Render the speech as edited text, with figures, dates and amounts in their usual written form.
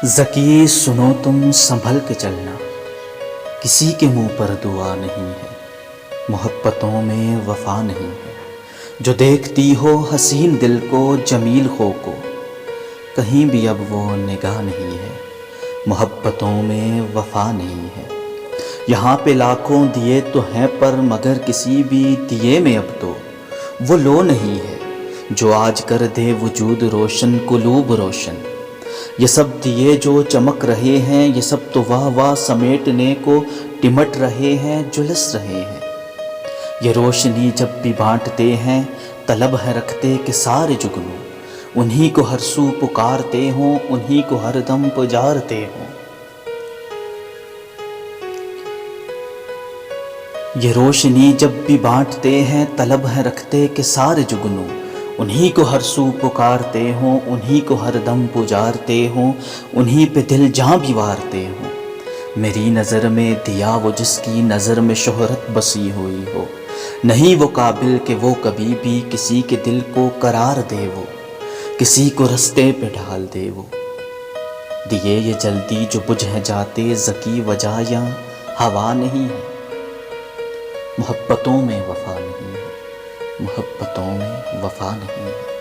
ذکی سنو تم سنبھل کے چلنا، کسی کے منہ پر دعا نہیں ہے، محبتوں میں وفا نہیں ہے۔ جو دیکھتی ہو حسین دل کو، جمیل خو کو، کہیں بھی اب وہ نگاہ نہیں ہے، محبتوں میں وفا نہیں ہے۔ یہاں پہ لاکھوں دیے تو ہیں پر مگر کسی بھی دیے میں اب تو وہ لو نہیں ہے جو آج کر دے وجود روشن، قلوب روشن۔ یہ سب دیے جو چمک رہے ہیں، یہ سب تو واہ واہ سمیٹنے کو ٹمٹ رہے ہیں، جلس رہے ہیں۔ یہ روشنی جب بھی بانٹتے ہیں، طلب ہے رکھتے کہ سارے جگنوں انہی کو ہر سو پکارتے ہوں، انہی کو ہر دم پجارتے ہوں۔ یہ روشنی جب بھی بانٹتے ہیں، طلب ہے رکھتے کہ سارے جگنوں انہی کو ہر سو پکارتے ہوں، انہی کو ہر دم پجارتے ہوں، انہی پہ دل جاں بھی وارتے ہوں۔ میری نظر میں دیا وہ جس کی نظر میں شہرت بسی ہوئی ہو، نہیں وہ قابل کہ وہ کبھی بھی کسی کے دل کو قرار دے، وہ کسی کو رستے پہ ڈھال دے۔ وہ دیے یہ جلدی جو بجھ جاتے، ذکی وجہ یا ہوا نہیں ہے، محبتوں میں وفا نہیں ہے، محبتوں میں وفا نہیں ہے۔